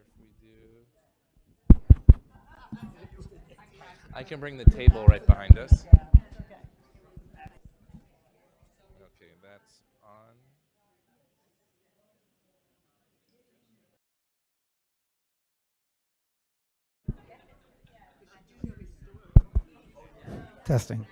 if we do. I can bring the table right behind us. Okay, that's on. Testing.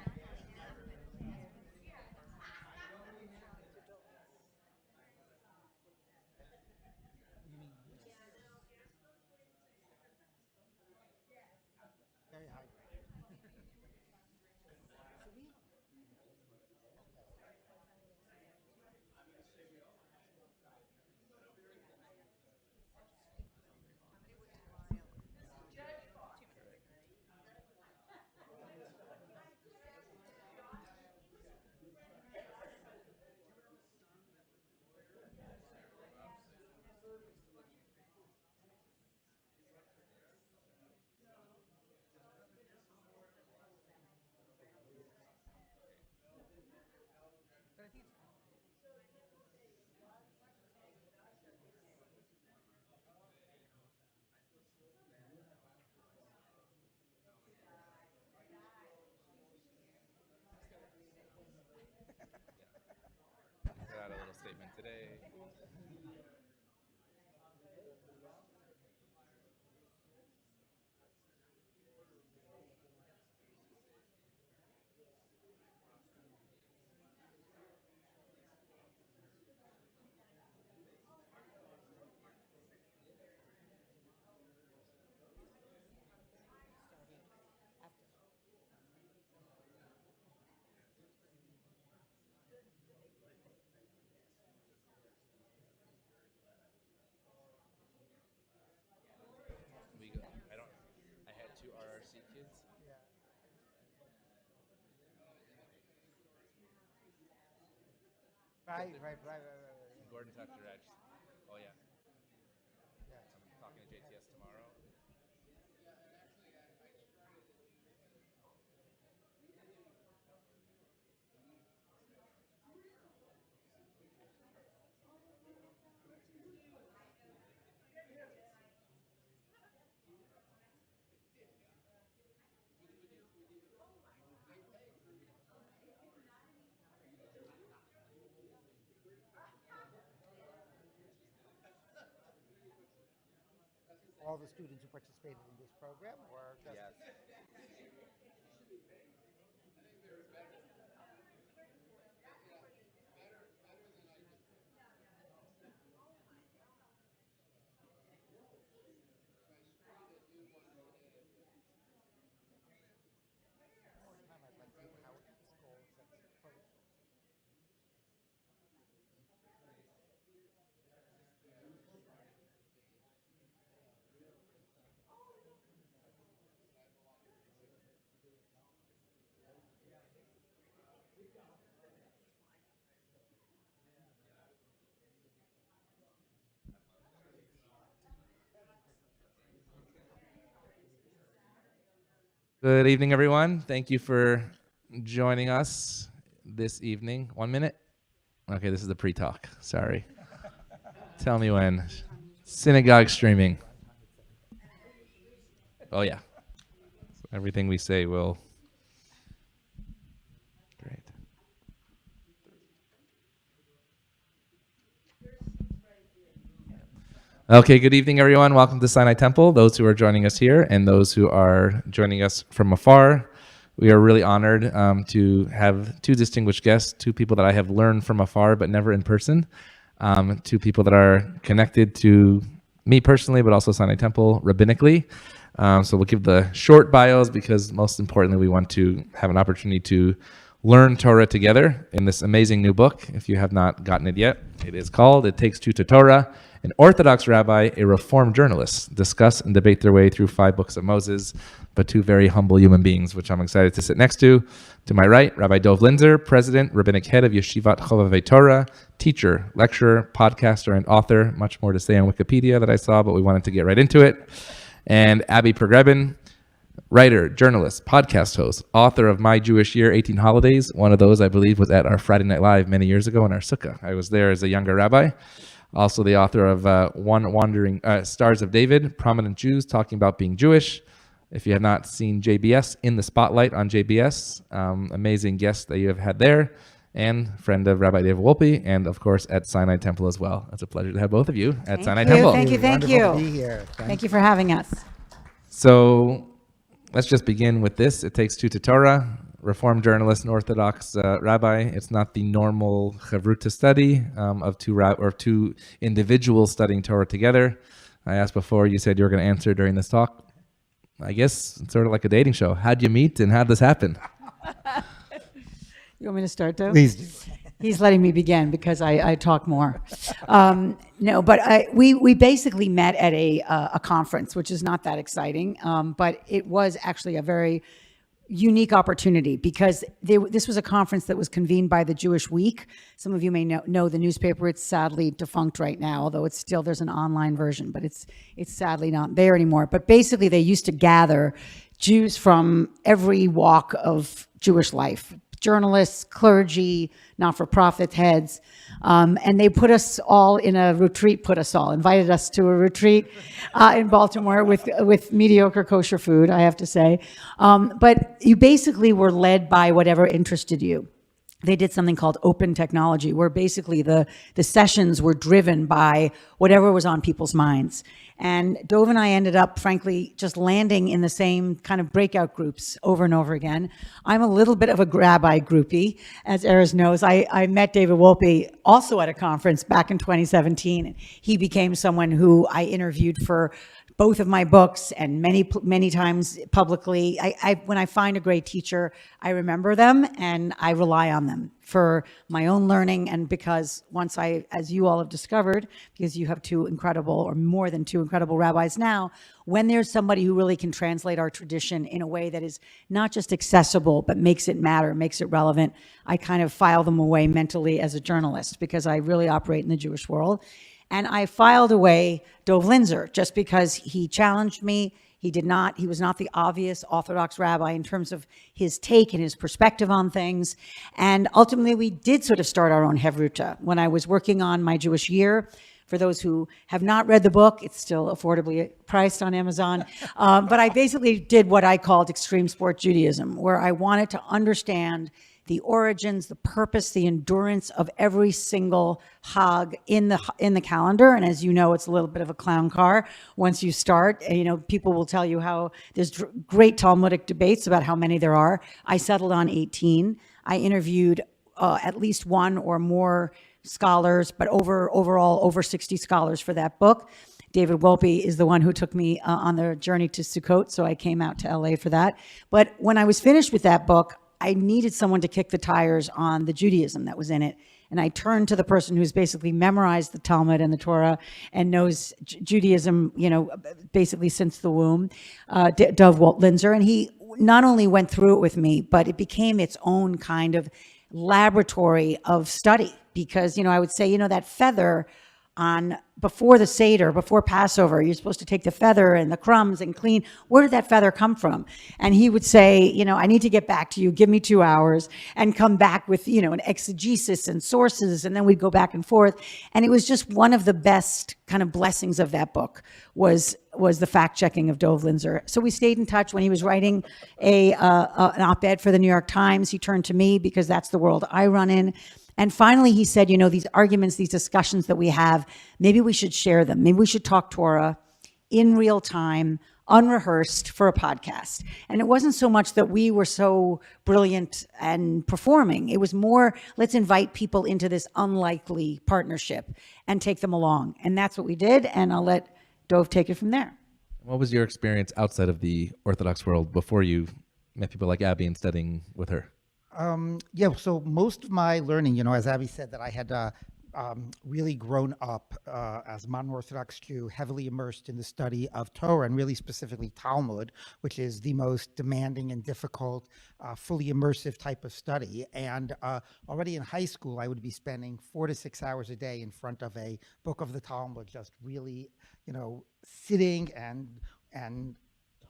Put out a little statement today. I had two RRC kids. Right. Gordon Tucker, actually. Oh, yeah. I'm talking to JTS tomorrow. All the students who participated in this program, or just Yes. Good evening, everyone. Thank you for joining us this evening. 1 minute? Okay, this is the pre-talk. Sorry. Tell me when. Synagogue streaming. Oh, yeah. Everything we say will. Great. Okay, good evening, everyone. Welcome to Sinai Temple, those who are joining us here and those who are joining us from afar. We are really honored to have two distinguished guests, two people that I have learned from afar but never in person, two people that are connected to me personally but also Sinai Temple rabbinically. So we'll give the short bios because most importantly we want to have an opportunity to learn Torah together in this amazing new book. If you have not gotten it yet, it is called It Takes Two to Torah. An Orthodox Rabbi, a Reformed journalist, discuss and debate their way through 5 books of Moses, but two very humble human beings, which I'm excited to sit next to. To my right, Rabbi Dove Linder, President, Rabbinic Head of Yeshivat Chovevei Torah, teacher, lecturer, podcaster, and author. Much more to say on Wikipedia that I saw, but we wanted to get right into it. And Abby Pogrebin, writer, journalist, podcast host, author of My Jewish Year, 18 Holidays. One of those, I believe, was at our Friday Night Live many years ago in our sukkah. I was there as a younger rabbi. Also the author of One Wandering Stars of David, Prominent Jews Talking About Being Jewish. If you have not seen JBS, In the Spotlight on JBS, amazing guest that you have had there, and friend of Rabbi David Wolpe, and of course at Sinai Temple as well. It's a pleasure to have both of you at Sinai Temple. Thank you. Wonderful to be here. Thank you for having us. So let's just begin with this. It Takes Two to Torah, Reformed journalist and Orthodox rabbi. It's not the normal chavruta study of two individuals studying Torah together. I asked before, you said you were going to answer during this talk. I guess it's sort of like a dating show. How'd you meet and how'd this happen? You want me to start, Dove? Please do. He's letting me begin because I talk more. No, but we basically met at a conference, which is not that exciting, but it was actually a very unique opportunity because this was a conference that was convened by the Jewish Week. Some of you may know the newspaper. It's sadly defunct right now, although it's still, there's an online version, but it's sadly not there anymore. But basically they used to gather Jews from every walk of Jewish life, journalists, clergy, not-for-profit heads, and they put us all in a retreat, invited us to a retreat in Baltimore with mediocre kosher food, I have to say. But you basically were led by whatever interested you. They did something called open technology, where basically the sessions were driven by whatever was on people's minds. And Dove and I ended up, frankly, just landing in the same kind of breakout groups over and over again. I'm a little bit of a rabbi groupie, as Erez knows. I met David Wolpe also at a conference back in 2017. He became someone who I interviewed for both of my books and many times publicly. When I find a great teacher, I remember them and I rely on them for my own learning, and because once as you all have discovered, because you have two incredible, or more than two incredible rabbis now, when there's somebody who really can translate our tradition in a way that is not just accessible, but makes it matter, makes it relevant, I kind of file them away mentally as a journalist because I really operate in the Jewish world. And I filed away Dove Linder just because he challenged me. He was not the obvious Orthodox rabbi in terms of his take and his perspective on things. And ultimately, we did sort of start our own Hevruta. When I was working on my Jewish year, for those who have not read the book, it's still affordably priced on Amazon. But I basically did what I called extreme sport Judaism, where I wanted to understand the origins, the purpose, the endurance of every single Hag in the calendar. And as you know, it's a little bit of a clown car once you start. People will tell you how there's great Talmudic debates about how many there are. I settled on 18. I interviewed at least one or more scholars, but overall over 60 scholars for that book. David Wolpe is the one who took me on the journey to Sukkot, so I came out to LA for that. But when I was finished with that book, I needed someone to kick the tires on the Judaism that was in it. And I turned to the person who's basically memorized the Talmud and the Torah and knows Judaism, basically since the womb, Dove Linder. And he not only went through it with me, but it became its own kind of laboratory of study. Because, I would say, that feather before the Seder, before Passover, you're supposed to take the feather and the crumbs and clean. Where did that feather come from? And he would say, I need to get back to you. Give me 2 hours, and come back with, an exegesis and sources. And then we'd go back and forth. And it was just one of the best kind of blessings of that book was the fact checking of Dove Linder. So we stayed in touch. When he was writing an op-ed for the New York Times, he turned to me because that's the world I run in. And finally, he said, these arguments, these discussions that we have, maybe we should share them. Maybe we should talk Torah in real time, unrehearsed, for a podcast. And it wasn't so much that we were so brilliant and performing. It was more, let's invite people into this unlikely partnership and take them along. And that's what we did. And I'll let Dove take it from there. What was your experience outside of the Orthodox world before you met people like Abby and studying with her? So most of my learning, as Abby said, that I had really grown up as a modern Orthodox Jew, heavily immersed in the study of Torah, and really specifically Talmud, which is the most demanding and difficult, fully immersive type of study. And already in high school, I would be spending 4 to 6 hours a day in front of a book of the Talmud, just really, sitting and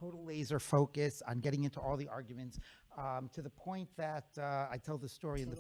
total laser focus on getting into all the arguments, to the point that I tell the story to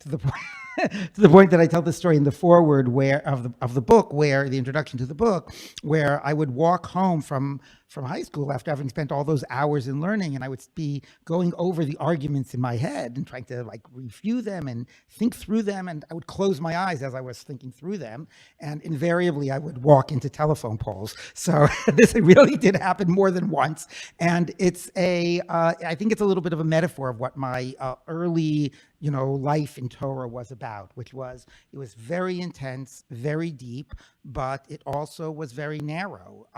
the point to the point that I tell the story in the foreword of the book, where the introduction to the book, where I would walk home from high school after having spent all those hours in learning, and I would be going over the arguments in my head and trying to like review them and think through them, and I would close my eyes as I was thinking through them, and invariably I would walk into telephone poles. So this really did happen more than once, and it's I think it's a little bit of a metaphor of what my early life in Torah was about, which was, it was very intense, very deep, but it also was very narrow.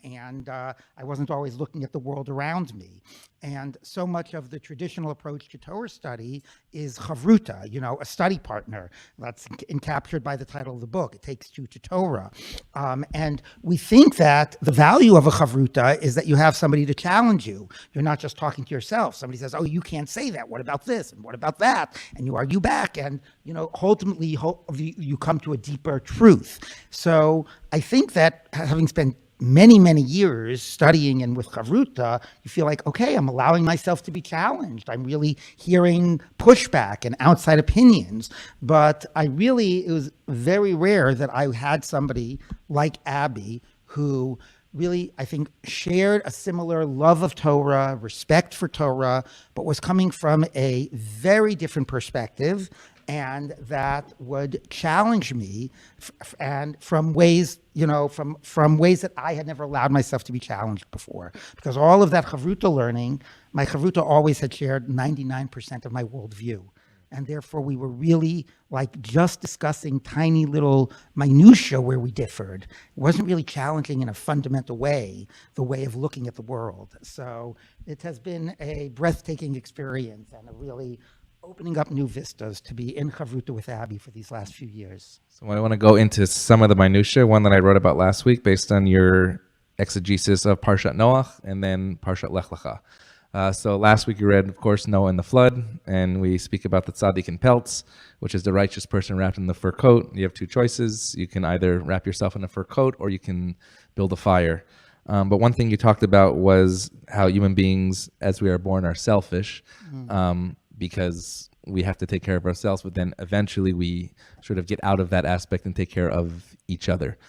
And I wasn't always looking at the world around me. And so much of the traditional approach to Torah study is chavruta, a study partner. That's captured by the title of the book. It takes you to Torah. And we think that the value of a chavruta is that you have somebody to challenge you. You're not just talking to yourself. Somebody says, oh, you can't say that. What about this? And what about that? And you argue back. And, ultimately you come to a deeper truth. So I think that having spent many, many years studying and with chavruta, you feel like, okay, I'm allowing myself to be challenged. I'm really hearing pushback and outside opinions. But it was very rare that I had somebody like Abby who really, I think, shared a similar love of Torah, respect for Torah, but was coming from a very different perspective, and that would challenge me and from ways, from ways that I had never allowed myself to be challenged before. Because all of that chavruta learning, my chavruta always had shared 99% of my worldview. And therefore, we were really like just discussing tiny little minutiae where we differed. It wasn't really challenging in a fundamental way, the way of looking at the world. So it has been a breathtaking experience and a really opening up new vistas to be in chavruta with Abby for these last few years. So I want to go into some of the minutiae, one that I wrote about last week based on your exegesis of Parshat Noach and then Parshat Lech Lecha. So last week you read, of course, Noah and the flood, and we speak about the tzaddik in pelts, which is the righteous person wrapped in the fur coat. You have two choices. You can either wrap yourself in a fur coat or you can build a fire. But one thing you talked about was how human beings, as we are born, are selfish because we have to take care of ourselves, but then eventually we sort of get out of that aspect and take care of each other.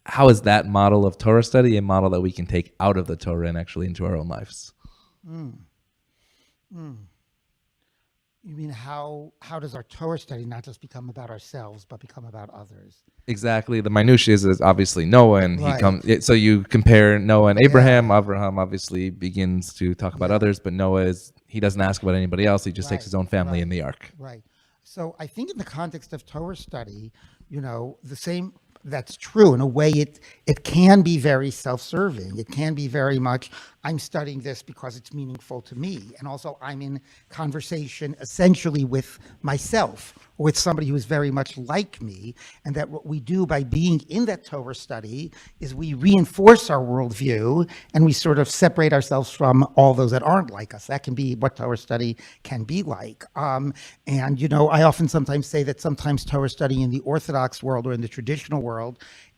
How is that model of Torah study a model that we can take out of the Torah and actually into our own lives? You mean how does our Torah study not just become about ourselves, but become about others? Exactly. The minutiae is obviously Noah, and right. he comes. So you compare Noah and Abraham. Yeah. Abraham obviously begins to talk about others, but Noah he doesn't ask about anybody else. He just takes his own family in the ark. Right. So I think in the context of Torah study, the same. That's true. In a way, it can be very self-serving. It can be very much, I'm studying this because it's meaningful to me. And also I'm in conversation essentially with myself, or with somebody who is very much like me. And that what we do by being in that Torah study is we reinforce our worldview and we sort of separate ourselves from all those that aren't like us. That can be what Torah study can be like. And, I often sometimes say that sometimes Torah study in the Orthodox world or in the traditional world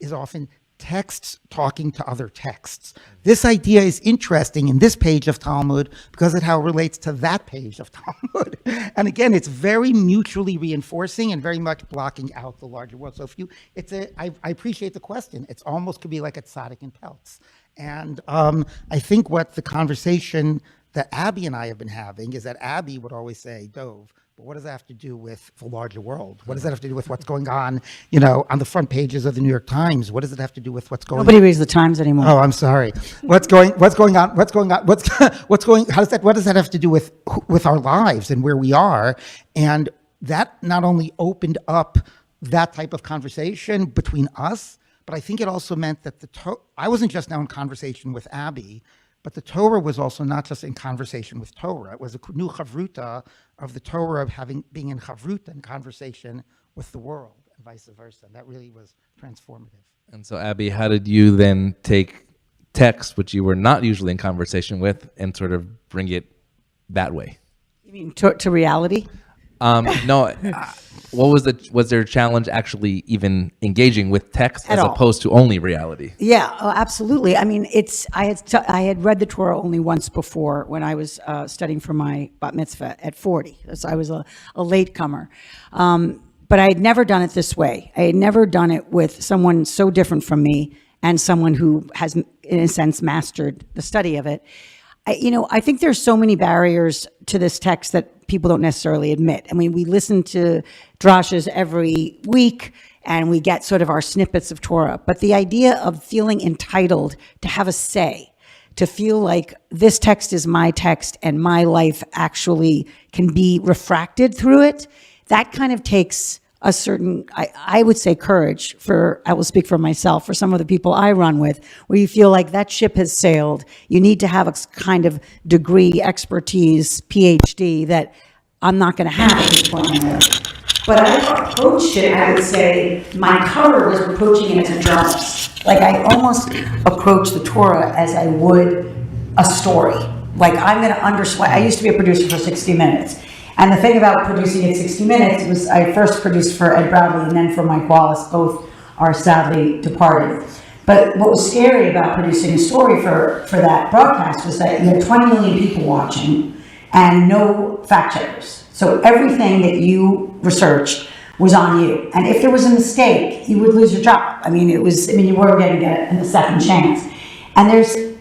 is often texts talking to other texts. This idea is interesting in this page of Talmud because of how it relates to that page of Talmud. And again, it's very mutually reinforcing and very much blocking out the larger world. So I appreciate the question. It's almost could be like a tzaddik in pelts. And I think what the conversation that Abby and I have been having is that Abby would always say, Dove, but what does that have to do with the larger world? What does that have to do with what's going on, on the front pages of the New York Times? What does it have to do with what's going on? Nobody reads the Times anymore. Oh, I'm sorry. What's going on? How does that have to do with our lives and where we are? And that not only opened up that type of conversation between us, but I think it also meant that I wasn't just now in conversation with Abby, but the Torah was also not just in conversation with Torah. It was a new chavruta of the Torah of being in chavruta and conversation with the world and vice versa. And that really was transformative. And so, Abby, how did you then take text, which you were not usually in conversation with, and sort of bring it that way? You mean to reality? No. Was there a challenge actually even engaging with text as all. opposed to only reality? Yeah, oh, absolutely. I mean, I had read the Torah only once before when I was studying for my bat mitzvah at 40. So I was a latecomer. But I had never done it this way. I had never done it with someone so different from me and someone who has, in a sense, mastered the study of it. I think there's so many barriers to this text that people don't necessarily admit. I mean, we listen to drashas every week and we get sort of our snippets of Torah. But the idea of feeling entitled to have a say, to feel like this text is my text and my life actually can be refracted through it, that kind of takes a certain, I would say, courage I will speak for myself, for some of the people I run with, where you feel like that ship has sailed. You need to have a kind of degree, expertise, PhD that I'm not going to have at this point in my life. But I approached it, I would say, my cover was approaching it as a journalist. Like I almost approached the Torah as I would a story. Like I'm going to understand. I used to be a producer for 60 Minutes. And the thing about producing at 60 Minutes was I first produced for Ed Bradley and then for Mike Wallace. Both are sadly departed. But what was scary about producing a story for that broadcast was that you had 20 million people watching and no fact checkers. So everything that you researched was on you. And if there was a mistake, you would lose your job. I mean, you weren't going to get a second chance. And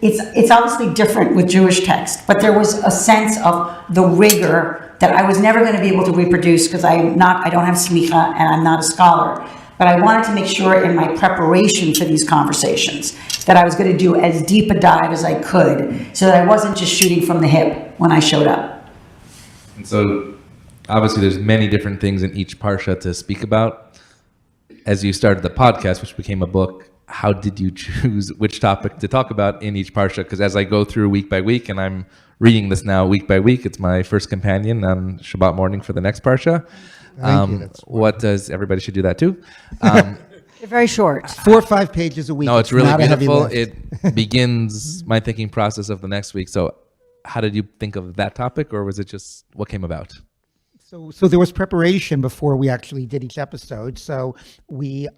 it's obviously different with Jewish text, but there was a sense of the rigor that I was never going to be able to reproduce because I don't have smicha and I'm not a scholar. But I wanted to make sure in my preparation for these conversations that I was going to do as deep a dive as I could so that I wasn't just shooting from the hip when I showed up. And so obviously there's many different things in each parsha to speak about. As you started the podcast, which became a book, how did you choose which topic to talk about in each parsha? Because as I go through week by week, and I'm reading this now week by week, it's my first companion on Shabbat morning for the next parsha. What does everybody should do that too? They're very short. 4 or 5 pages a week. No, it's really not a heavy beautiful. lift. It begins my thinking process of the next week. So how did you think of that topic, or was it just what came about? So there was preparation before we actually did each episode. So we,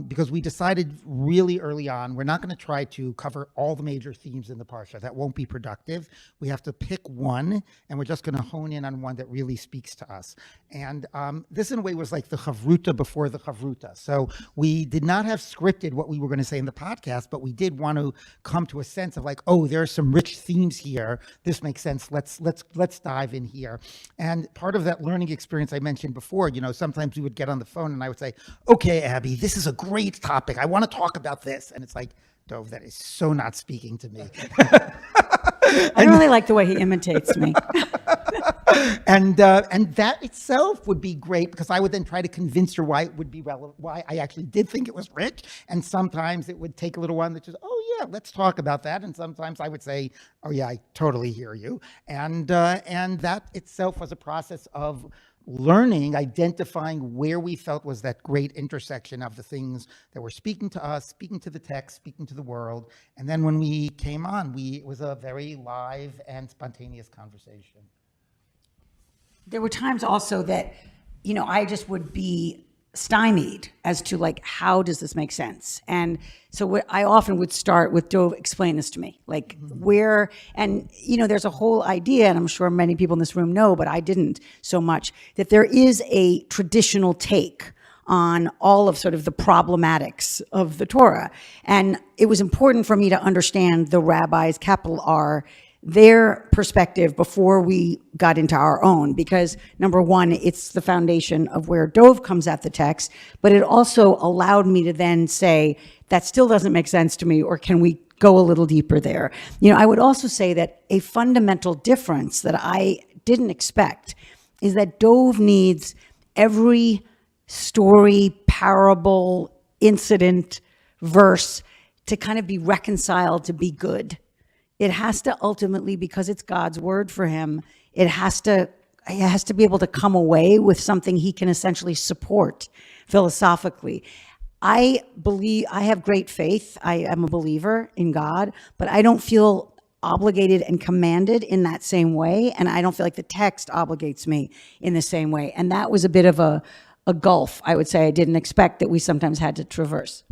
because we decided really early on, we're not going to try to cover all the major themes in the parsha. That won't be productive. We have to pick one, and we're just going to hone in on one that really speaks to us. And this, in a way, was like the chavruta before the chavruta. So we did not have scripted what we were going to say in the podcast, but we did want to come to a sense of like, oh, there are some rich themes here. This makes sense. Let's dive in here. And part of that learning experience I mentioned before, sometimes we would get on the phone and I would say, okay, Abby, this is a great topic. I want to talk about this. And it's like, Dove, that is so not speaking to me. I don't really like the way he imitates me. And that itself would be great because I would then try to convince her why it would be relevant, why I actually did think it was rich. And sometimes it would take a little while that just, oh yeah, let's talk about that. And sometimes I would say, oh yeah, I totally hear you. And that itself was a process of learning, identifying where we felt was that great intersection of the things that were speaking to us, speaking to the text, speaking to the world. And then when we came on, it was a very live and spontaneous conversation. There were times also that, I just would be stymied as to like, how does this make sense? And so I often would start with Dove, explain this to me, like where, and there's a whole idea, and I'm sure many people in this room know, but I didn't so much, that there is a traditional take on all of sort of the problematics of the Torah. And it was important for me to understand the rabbis, capital R, their perspective before we got into our own, because number one, it's the foundation of where Dove comes at the text, but it also allowed me to then say, that still doesn't make sense to me, or can we go a little deeper there? I would also say that a fundamental difference that I didn't expect is that Dove needs every story, parable, incident, verse to kind of be reconciled to be good. It has to ultimately, because it's God's word for him, it has to be able to come away with something he can essentially support philosophically. I have great faith. I am a believer in God, but I don't feel obligated and commanded in that same way, and I don't feel like the text obligates me in the same way. And that was a bit of a gulf, I would say. I didn't expect that we sometimes had to traverse.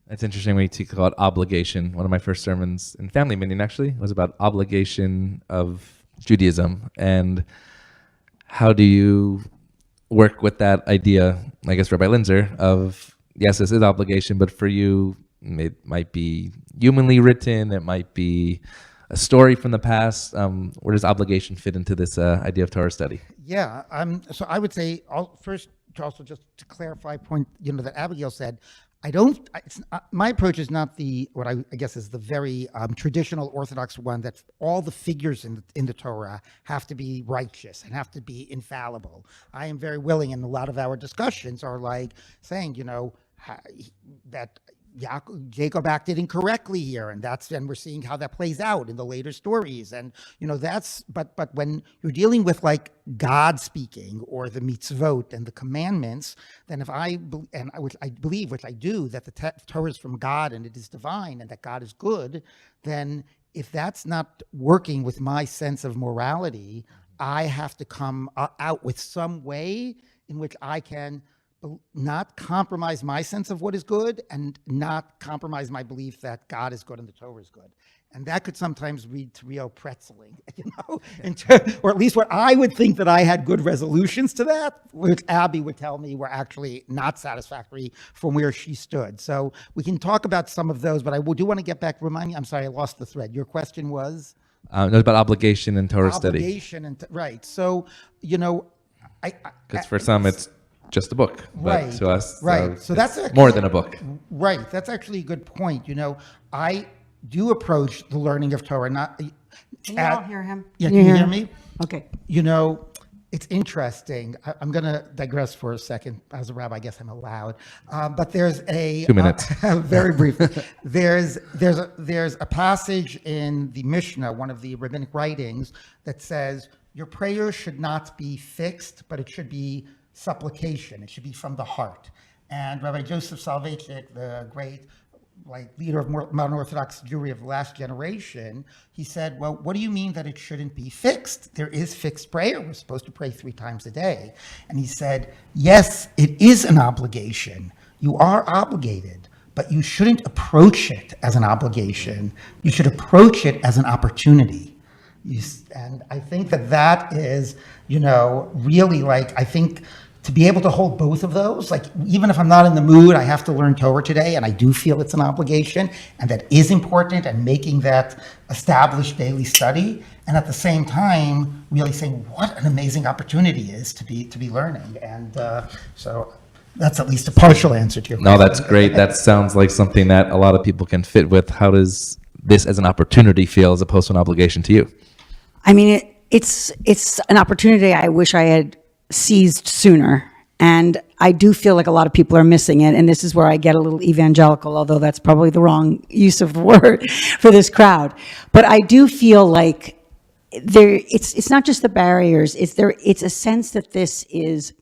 That's interesting when you talk about obligation. One of my first sermons in family meeting actually was about obligation of Judaism, and how do you work with that idea, I guess, Rabbi Lizner, of yes, this is obligation, but for you, it might be humanly written, it might be a story from the past. Where does obligation fit into this idea of Torah study? Yeah, so I would say first to also just to clarify a point, that Abigail said. My approach is not what I guess is the very traditional Orthodox one, that all the figures in the Torah have to be righteous and have to be infallible. I am very willing, and a lot of our discussions are like saying, that Jacob acted incorrectly here, and we're seeing how that plays out in the later stories, and but when you're dealing with like God speaking or the mitzvot and the commandments, then which I believe, which I do, that the Torah is from God and it is divine and that God is good, then if that's not working with my sense of morality, I have to come out with some way in which I can not compromise my sense of what is good and not compromise my belief that God is good and the Torah is good. And that could sometimes lead to real pretzeling, or at least what I would think that I had good resolutions to that, which Abby would tell me were actually not satisfactory from where she stood. So we can talk about some of those, but I do want to get back. Remind me, I'm sorry, I lost the thread. Your question was? It was about obligation and Torah study. Obligation, right. So, because for some it's just a book, but right, to us, right. So that's actually, more than a book. Right. That's actually a good point. I do approach the learning of Torah not. Can you all hear him? Yeah. Can you hear me? Okay. It's interesting. I'm going to digress for a second. As a rabbi, I guess I'm allowed. But there's 2 minutes. Very briefly. There's a passage in the Mishnah, one of the rabbinic writings, that says your prayer should not be fixed, but it should be supplication. It should be from the heart. And Rabbi Joseph Soloveitchik, the great leader of modern Orthodox Jewry of the last generation, he said, well, what do you mean that it shouldn't be fixed? There is fixed prayer. We're supposed to pray 3 times a day. And he said, yes, it is an obligation. You are obligated, but you shouldn't approach it as an obligation. You should approach it as an opportunity. And I think that is, really I think to be able to hold both of those, even if I'm not in the mood, I have to learn Torah today, and I do feel it's an obligation, and that is important, and making that established daily study, and at the same time, really saying what an amazing opportunity is to be learning. And so that's at least a partial answer to your question. No, that's great. That sounds like something that a lot of people can fit with. How does this as an opportunity feel as opposed to an obligation to you? I mean, it's an opportunity I wish I had seized sooner. And I do feel like a lot of people are missing it. And this is where I get a little evangelical, although that's probably the wrong use of the word for this crowd. But I do feel like it's not just the barriers. It's a sense that this is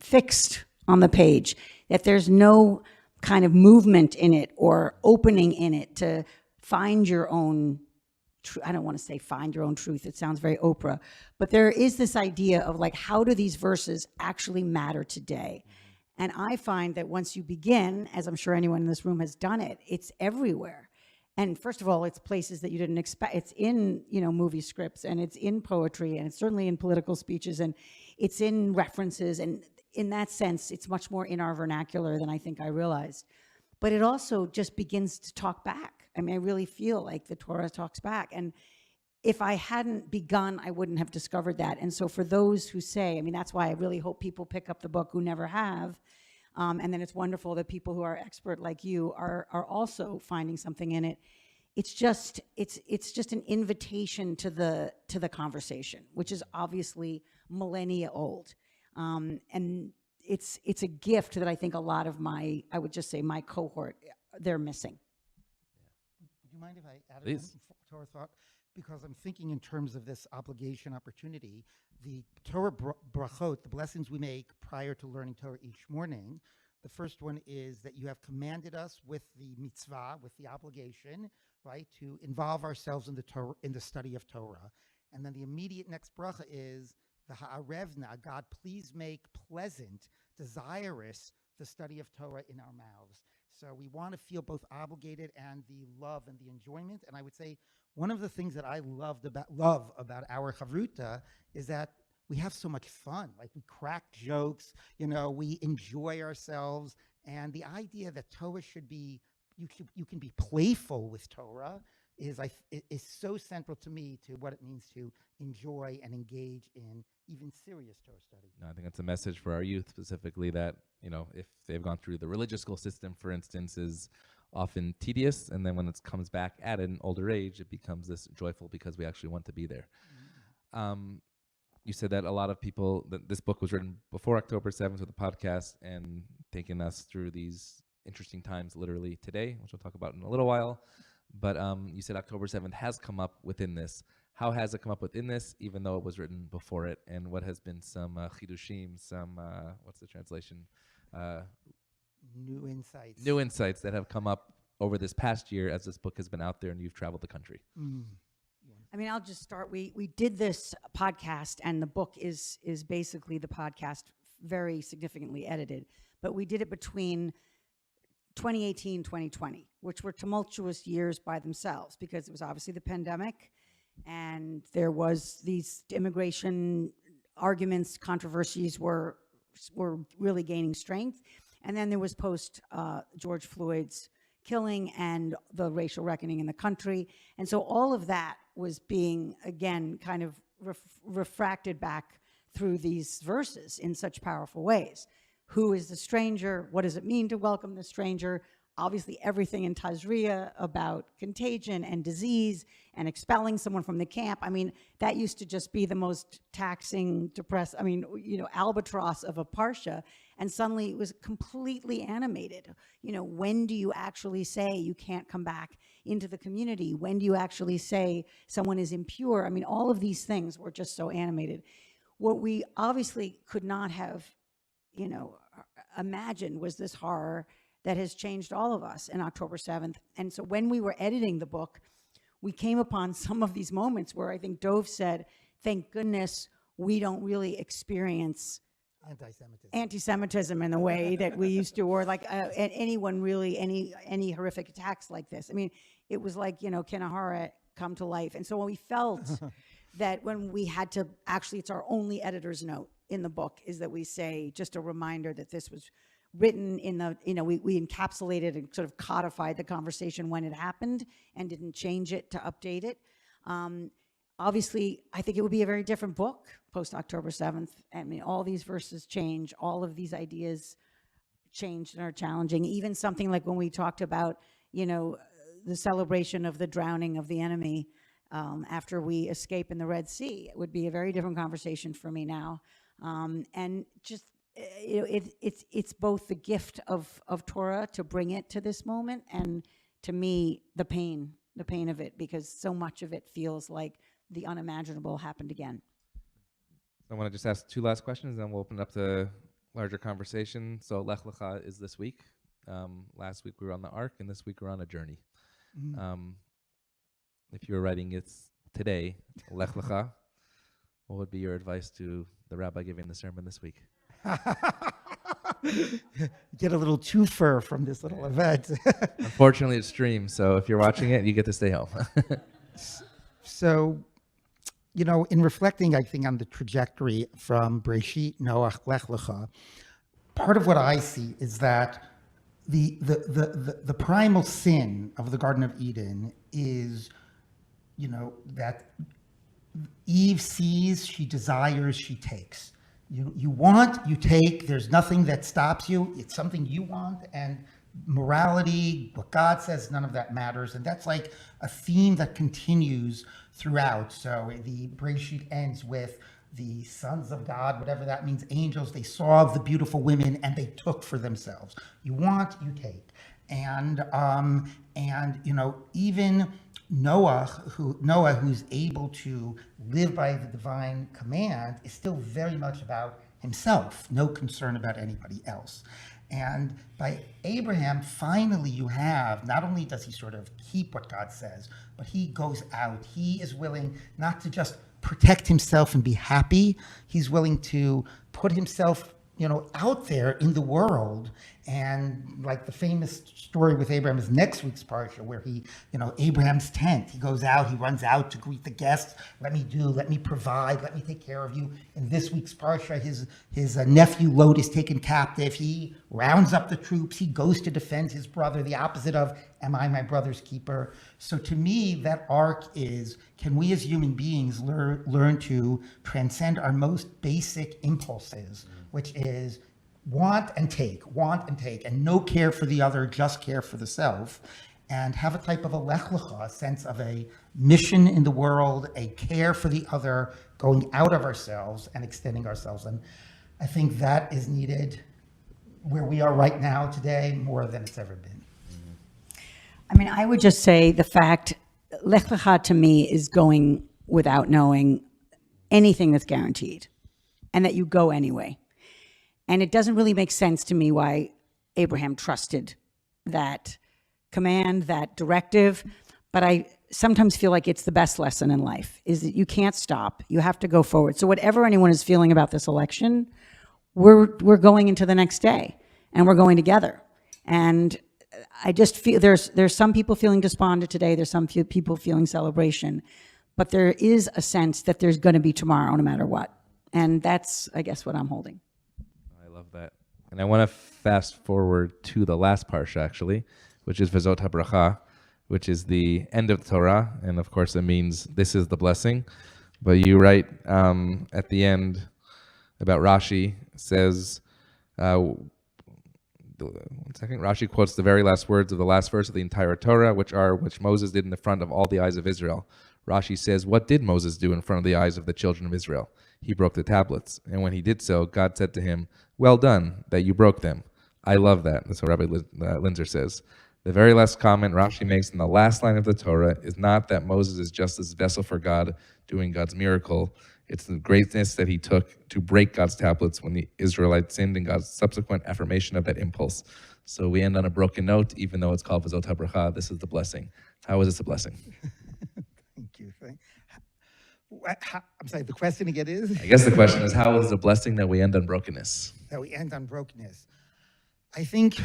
fixed on the page, that there's no kind of movement in it or opening in it to find your own I don't want to say find your own truth. It sounds very Oprah. But there is this idea of how do these verses actually matter today? And I find that once you begin, as I'm sure anyone in this room has done it, it's everywhere. And first of all, it's places that you didn't expect. It's in, movie scripts, and it's in poetry, and it's certainly in political speeches, and it's in references. And in that sense, it's much more in our vernacular than I think I realized. But it also just begins to talk back. I mean, I really feel like the Torah talks back. And if I hadn't begun, I wouldn't have discovered that. And so for those who say, that's why I really hope people pick up the book who never have. And then it's wonderful that people who are expert like you are also finding something in it. It's just an invitation to the conversation, which is obviously millennia old. And it's a gift that I think a lot of my cohort, they're missing. Do you mind if I add a Torah thought? Because I'm thinking in terms of this obligation opportunity, the Torah brachot, the blessings we make prior to learning Torah each morning. The first one is that you have commanded us with the mitzvah, with the obligation, right? To involve ourselves in the Torah, in the study of Torah. And then the immediate next bracha is the ha'arevna, God, please make pleasant, desirous the study of Torah in our mouths. So we want to feel both obligated and the love and the enjoyment. And I would say one of the things that I love about our chavruta is that we have so much fun. Like, we crack jokes, we enjoy ourselves. And the idea that Torah should be, you can be playful with Torah is so central to me, to what it means to enjoy and engage in even serious Torah study. No, I think that's a message for our youth specifically, that, if they've gone through the religious school system, for instance, is often tedious. And then when it comes back at an older age, it becomes this joyful because we actually want to be there. You said that a lot of people, that this book was written before October 7th with a podcast and taking us through these interesting times literally today, which we'll talk about in a little while. But you said October 7th has come up within this. How has it come up within this, even though it was written before it? And what has been some chidushim, some, what's the translation? New insights. New insights that have come up over this past year as this book has been out there and you've traveled the country. I mean, I'll just start. We did this podcast, and the book is basically the podcast, very significantly edited. But we did it between 2018, 2020, which were tumultuous years by themselves, because it was obviously the pandemic, and there was these immigration arguments, controversies were really gaining strength. And then there was post George Floyd's killing and the racial reckoning in the country. And so all of that was being, again, kind of refracted back through these verses in such powerful ways. Who is the stranger? What does it mean to welcome the stranger? Obviously, everything in Tazria about contagion and disease and expelling someone from the camp. I mean, that used to just be the most taxing, albatross of a parsha. And suddenly it was completely animated. When do you actually say you can't come back into the community? When do you actually say someone is impure? I mean, all of these things were just so animated. What we obviously could not have imagined was this horror that has changed all of us in October 7th. And so when we were editing the book, we came upon some of these moments where I think Dove said, thank goodness we don't really experience anti-Semitism in the way that we used to, or like anyone really, any horrific attacks like this. I mean, it was like, Kinahara come to life. And so when we felt that when we had to, actually it's our only editor's note in the book, is that we say, just a reminder that this was written in the, we encapsulated and sort of codified the conversation when it happened and didn't change it to update it. Obviously, I think it would be a very different book post October 7th. I mean, all these verses change, all of these ideas changed and are challenging. Even something like when we talked about, the celebration of the drowning of the enemy after we escape in the Red Sea, it would be a very different conversation for me now. And just, it's both the gift of Torah to bring it to this moment, and to me, the pain of it, because so much of it feels like the unimaginable happened again. I want to just ask two last questions, then we'll open it up to larger conversation. So Lech Lecha is this week. Last week we were on the Ark, and this week we're on a journey. If you were writing it today, Lech Lecha, what would be your advice to the rabbi giving the sermon this week? Get a little twofer from this little event. Unfortunately, it's streamed, so if you're watching it, you get to stay home. So, in reflecting, I think, on the trajectory from Breshit, Noach, Lech Lecha, part of what I see is that the primal sin of the Garden of Eden is, that Eve sees, she desires, she takes. You want, you take, there's nothing that stops you. It's something you want, and morality, what God says, none of that matters. And that's like a theme that continues throughout. So the Breshit ends with the sons of God, whatever that means, angels, they saw the beautiful women and they took for themselves. You want, you take. And even Noah, who's able to live by the divine command, is still very much about himself, no concern about anybody else. And by Abraham, finally you have, not only does he sort of keep what God says, but he goes out. He is willing not to just protect himself and be happy. He's willing to put himself, out there in the world. And like the famous story with Abraham is next week's parsha, where he, Abraham's tent, he goes out, he runs out to greet the guests. Let me provide, let me take care of you. In this week's parsha, his nephew Lot is taken captive. He rounds up the troops. He goes to defend his brother, the opposite of, am I my brother's keeper? So to me, that arc is, can we as human beings learn to transcend our most basic impulses, which is want and take, and no care for the other, just care for the self, and have a type of a lech lecha, a sense of a mission in the world, a care for the other, going out of ourselves and extending ourselves. And I think that is needed where we are right now today more than it's ever been. I mean, I would just say the fact, lech lecha to me is going without knowing anything that's guaranteed, and that you go anyway. And it doesn't really make sense to me why Abraham trusted that command, that directive. But I sometimes feel like it's the best lesson in life, is that you can't stop. You have to go forward. So whatever anyone is feeling about this election, we're going into the next day, and we're going together. And I just feel there's some people feeling despondent today. There's some few people feeling celebration. But there is a sense that there's going to be tomorrow no matter what. And that's, I guess, what I'm holding. Love that. And I want to fast forward to the last parsha, actually, which is V'zot HaBracha, which is the end of the Torah. And of course, it means this is the blessing. But you write at the end about Rashi, says, one second, Rashi quotes the very last words of the last verse of the entire Torah, which Moses did in the front of all the eyes of Israel. Rashi says, what did Moses do in front of the eyes of the children of Israel? He broke the tablets. And when he did so, God said to him, well done that you broke them. I love that. That's what Rabbi Lizner says. The very last comment Rashi makes in the last line of the Torah is not that Moses is just this vessel for God doing God's miracle. It's the greatness that he took to break God's tablets when the Israelites sinned and God's subsequent affirmation of that impulse. So we end on a broken note, even though it's called V'zot HaBracha. This is the blessing. How is this a blessing? Thank you. I'm sorry, the question again is? I guess the question is, how is it a blessing that we end on brokenness? That we end on brokenness. I think,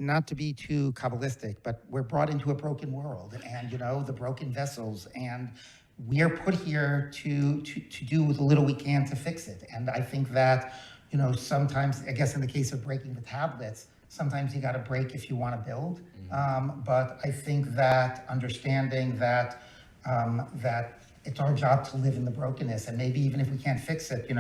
not to be too Kabbalistic, but we're brought into a broken world and, the broken vessels, and we are put here to do the little we can to fix it. And I think that, sometimes, I guess in the case of breaking the tablets, sometimes you got to break if you want to build. But I think that understanding that it's our job to live in the brokenness, and maybe even if we can't fix it,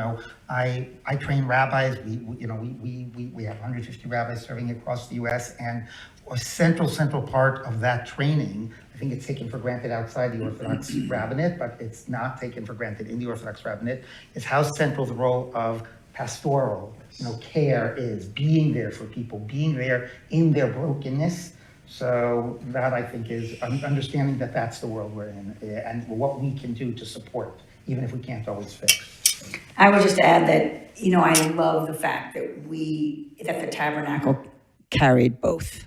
I train rabbis. We have 150 rabbis serving across the U.S., and a central part of that training, I think it's taken for granted outside the Orthodox rabbinate, but it's not taken for granted in the Orthodox rabbinate, is how central the role of pastoral, care is, being there for people, being there in their brokenness. So that, I think, is understanding that that's the world we're in, and what we can do to support, even if we can't always fix. I would just add that, I love the fact that the tabernacle carried both,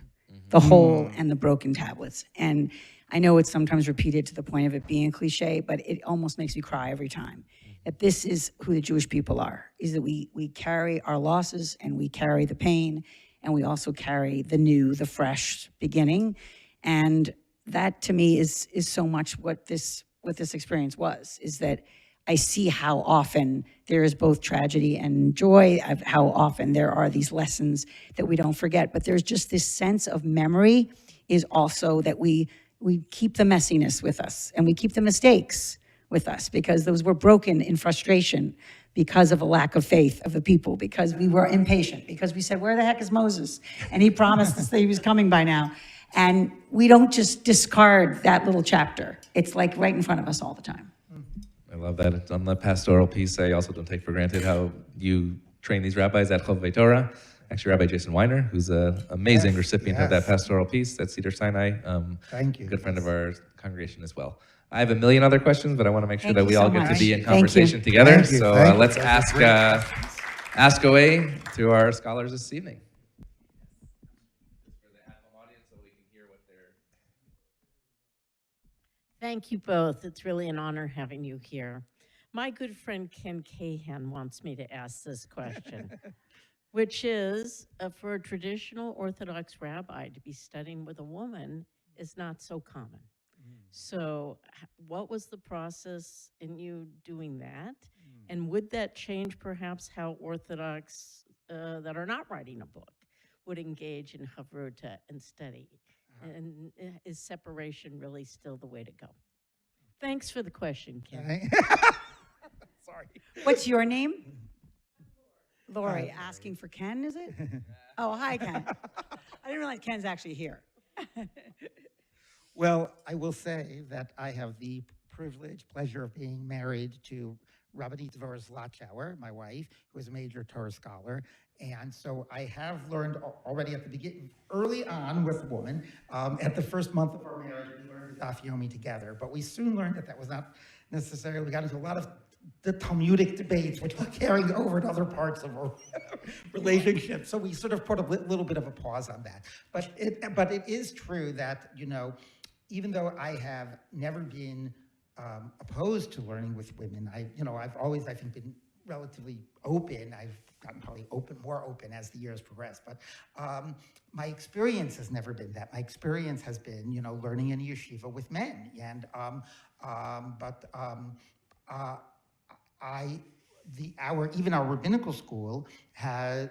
the whole and the broken tablets. And I know it's sometimes repeated to the point of it being cliche, but it almost makes me cry every time. That this is who the Jewish people are, is that we carry our losses and we carry the pain, and we also carry the new, the fresh beginning. And that to me is so much what this experience was, is that I see how often there is both tragedy and joy, of how often there are these lessons that we don't forget. But there's just this sense of memory is also that we keep the messiness with us, and we keep the mistakes with us, because those were broken in frustration, because of a lack of faith of the people, because we were impatient, because we said, where the heck is Moses? And he promised us that he was coming by now. And we don't just discard that little chapter. It's like right in front of us all the time. I love that. It's on the pastoral piece. I also don't take for granted how you train these rabbis at Chovevei Torah. Actually, Rabbi Jason Weiner, who's an amazing recipient of that pastoral piece at Cedar Sinai. Thank you. A good friend of our congregation as well. I have a million other questions, but I want to make sure Thank that you we so all get much. to be in Thank you. conversation together. Thank you. So Thank you. let's ask away to our scholars this evening. Thank you both. It's really an honor having you here. My good friend Ken Cahan wants me to ask this question, which is for a traditional Orthodox rabbi to be studying with a woman is not so common. So, what was the process in you doing that? And would that change perhaps how Orthodox that are not writing a book would engage in Havruta and study? And is separation really still the way to go? Thanks for the question, Ken. Sorry. What's your name? Lori, asking for Ken, is it? Oh, hi, Ken. I didn't realize Ken's actually here. Well, I will say that I have the pleasure of being married to Rabbi Zlachauer, my wife, who is a major Torah scholar. And so I have learned already at the beginning, early on with a woman, at the first month of our marriage, we learned Daf Yomi together. But we soon learned that that was not necessarily, we got into a lot of the Talmudic debates, which were carrying over to other parts of our relationship. So we sort of put a little bit of a pause on that. But it is true that, even though I have never been opposed to learning with women, I've always, I think, been relatively open. I've gotten probably more open as the years progress. But my experience has never been that. My experience has been, learning in a yeshiva with men. And even our rabbinical school has,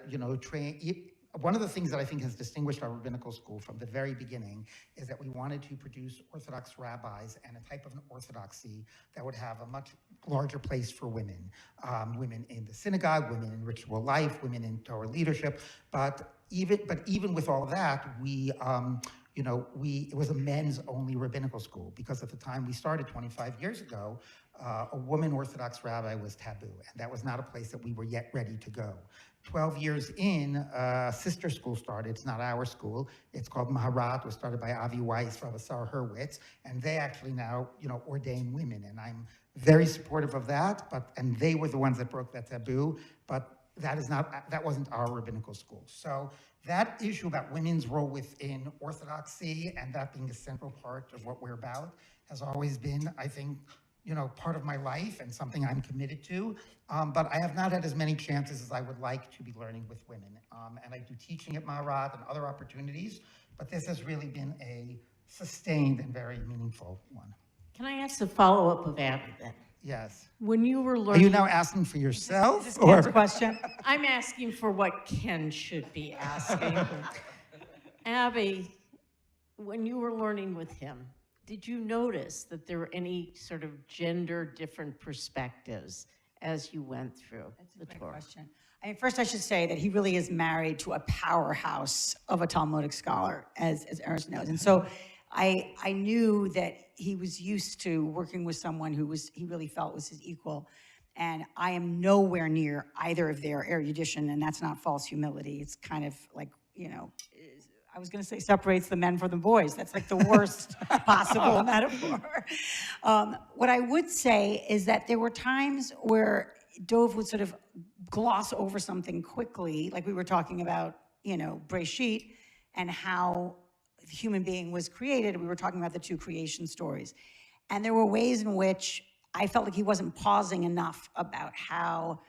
one of the things that I think has distinguished our rabbinical school from the very beginning is that we wanted to produce Orthodox rabbis and a type of an orthodoxy that would have a much larger place for women. Women in the synagogue, women in ritual life, women in Torah leadership. But even with all of that, it was a men's only rabbinical school, because at the time we started 25 years ago, a woman Orthodox rabbi was taboo, and that was not a place that we were yet ready to go. 12 years in, a sister school started. It's not our school. It's called Maharat. It was started by Avi Weiss, Rabbi Sarah Hurwitz, and they actually now, ordain women, and I'm very supportive of that. And they were the ones that broke that taboo. But that wasn't our rabbinical school. So that issue about women's role within Orthodoxy and that being a central part of what we're about has always been, I think, part of my life and something I'm committed to. But I have not had as many chances as I would like to be learning with women. And I do teaching at Maharat and other opportunities, but this has really been a sustained and very meaningful one. Can I ask a follow-up of Abby then? Yes. When you were Are learning... you now asking for yourself? Is this Ken's question? I'm asking for what Ken should be asking. Abby, when you were learning with him, did you notice that there were any sort of gender different perspectives as you went through the Torah? Question. First I should say that he really is married to a powerhouse of a Talmudic scholar, as Ernst knows. And so I knew that he was used to working with someone he really felt was his equal. And I am nowhere near either of their erudition, and that's not false humility. It's kind of like, I was going to say separates the men from the boys. That's like the worst possible metaphor. What I would say is that there were times where Dove would sort of gloss over something quickly, like we were talking about, Breshit, and how the human being was created. We were talking about the two creation stories. And there were ways in which I felt like he wasn't pausing enough about how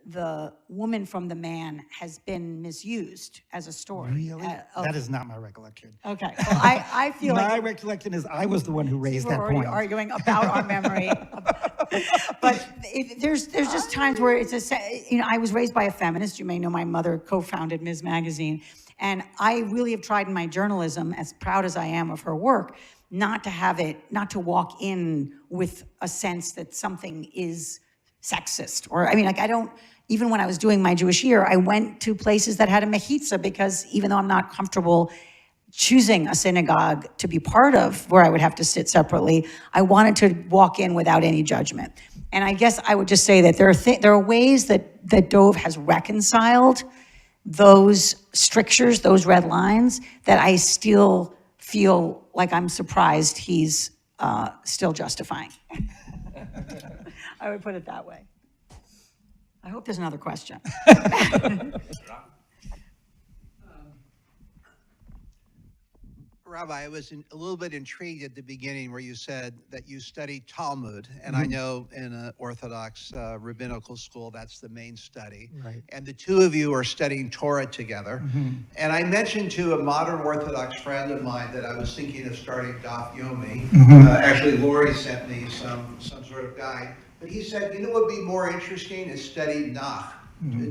the woman from the man has been misused as a story. Really? That is not my recollection. Okay. Well, I feel my recollection is I was the one who raised that point. We're arguing about our memory. But there's just times where I was raised by a feminist. You may know my mother co-founded Ms. Magazine. And I really have tried in my journalism, as proud as I am of her work, not to walk in with a sense that something is sexist. Or, even when I was doing my Jewish year, I went to places that had a mechitza, because even though I'm not comfortable choosing a synagogue to be part of, where I would have to sit separately, I wanted to walk in without any judgment. And I guess I would just say that there are ways that Dove has reconciled those strictures, those red lines, that I still feel like I'm surprised he's still justifying. I would put it that way. I hope there's another question. Rabbi, I was a little bit intrigued at the beginning where you said that you study Talmud, and I know in an Orthodox rabbinical school that's the main study. Right. And the two of you are studying Torah together. And I mentioned to a modern Orthodox friend of mine that I was thinking of starting Daf Yomi. Actually, Lori sent me some sort of guide, but he said, you know what would be more interesting is study Nach.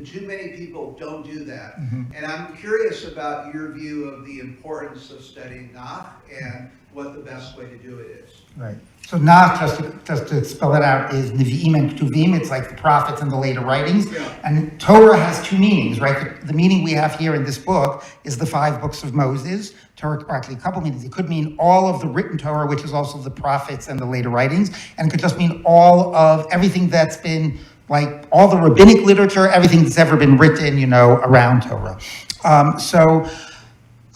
Too many people don't do that. And I'm curious about your view of the importance of studying Nach and what the best way to do it is. Right. So Nach, just to spell it out, is Nevi'im and Ketuvim. It's like the prophets and the later writings. Yeah. And Torah has two meanings, right? The meaning we have here in this book is the 5 books of Moses. Torah, or actually a couple meanings. It could mean all of the written Torah, which is also the prophets and the later writings. And it could just mean all of everything that's been, like all the rabbinic literature, everything that's ever been written, around Torah. So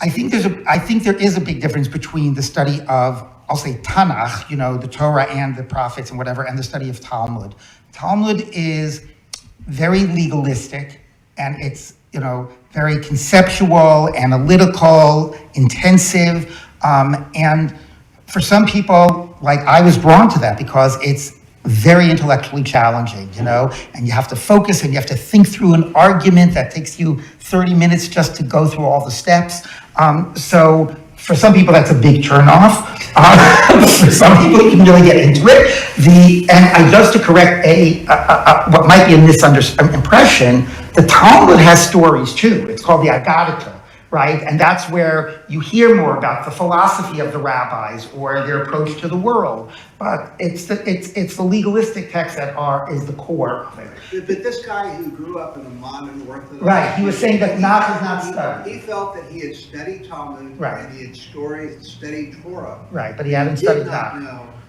I think there is a big difference between the study of, I'll say Tanakh, the Torah and the prophets and whatever, and the study of Talmud. Talmud is very legalistic, and it's, very conceptual, analytical, intensive, and for some people, like I was drawn to that because it's very intellectually challenging, and you have to focus and you have to think through an argument that takes you 30 minutes just to go through all the steps. So for some people, that's a big turnoff. For some people, you can really get into it. And just to correct what might be a misimpression, the Talmud has stories too. It's called the Agadah, right? And that's where you hear more about the philosophy of the rabbis or their approach to the world. But it's the legalistic text that is the core of it. But this guy who grew up in a modern Orthodox... Right, he was saying that Nach is not studied. He felt that he had studied Talmud, right, and he had studied Torah. Right, but he hadn't studied Nach.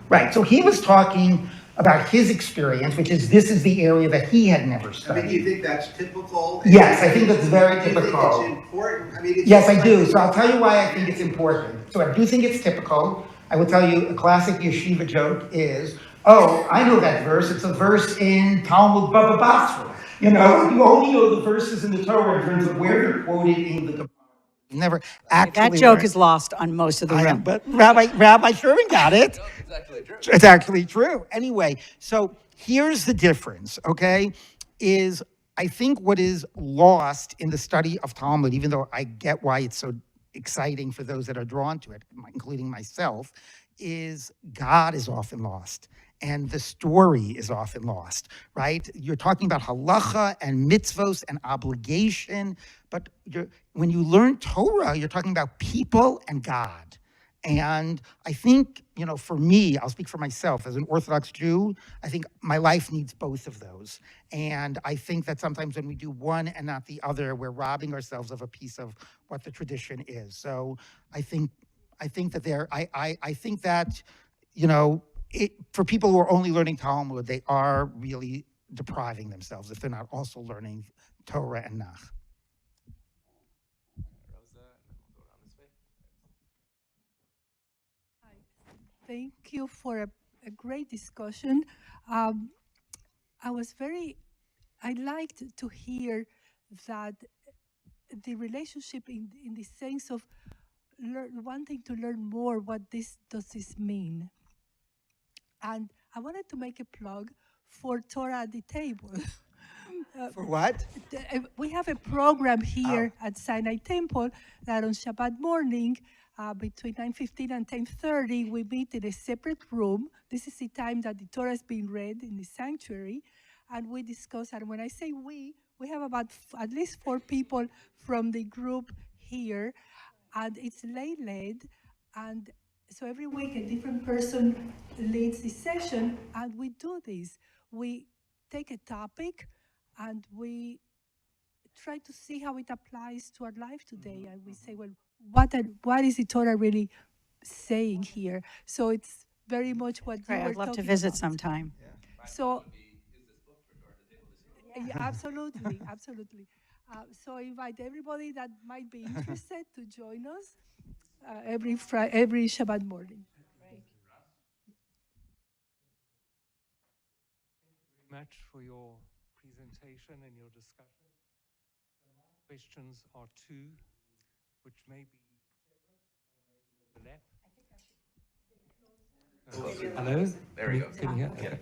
Right, so he was talking about his experience, this is the area that he had never studied. Do you think that's typical? Yes, I think that's very typical. You think it's important? Yes, I do. So I'll tell you why I think it's important. So I do think it's typical. I will tell you a classic yeshiva joke is, oh, I know that verse. It's a verse in Talmud Baba Basra. You only know the verses in the Torah in terms of where they're quoted in the Gemara. Never actually. That joke is lost on most of the room. But Rabbi Sherman got it. It's actually true. It's actually true. Anyway, so here's the difference, okay, is I think what is lost in the study of Talmud, even though I get why it's so exciting for those that are drawn to it, including myself, is God is often lost. And the story is often lost, right? You're talking about halacha and mitzvos and obligation, but when you learn Torah, you're talking about people and God. And I think, for me, I'll speak for myself as an Orthodox Jew, I think my life needs both of those. And I think that sometimes when we do one and not the other, we're robbing ourselves of a piece of what the tradition is. So I think that for people who are only learning Talmud, they are really depriving themselves if they're not also learning Torah and Nach. Thank you for a great discussion. I liked to hear that the relationship in the sense of wanting to learn more, what does this mean? And I wanted to make a plug for Torah at the Table. For what? We have a program here at Sinai Temple that on Shabbat morning, between 9:15 and 10:30, we meet in a separate room. This is the time that the Torah is being read in the sanctuary, and we discuss. And when I say we have about at least 4 people from the group here, and it's lay-led, and so every week a different person leads the session, and we do this. We take a topic, and we try to see how it applies to our life today, and we say, well, what is the Torah really saying here? So it's very much what you were I'd love to talking visit about. sometime. So, yeah, absolutely. So I invite everybody that might be interested to join us every Shabbat morning. Much for your presentation and your discussion. Questions are 2, which may be overlap. Hello? There we go. Can you hear? Okay.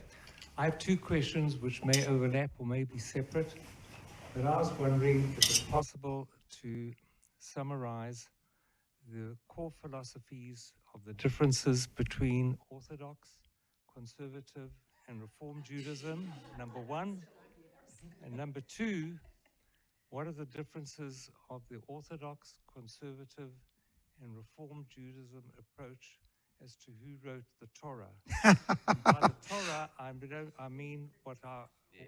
I have two questions which may overlap or may be separate, but I was wondering if it's possible to summarize the core philosophies of the differences between Orthodox, Conservative, and Reform Judaism, number one. And number two, what are the differences of the Orthodox, Conservative, and Reform Judaism approach as to who wrote the Torah? And by the Torah, I mean what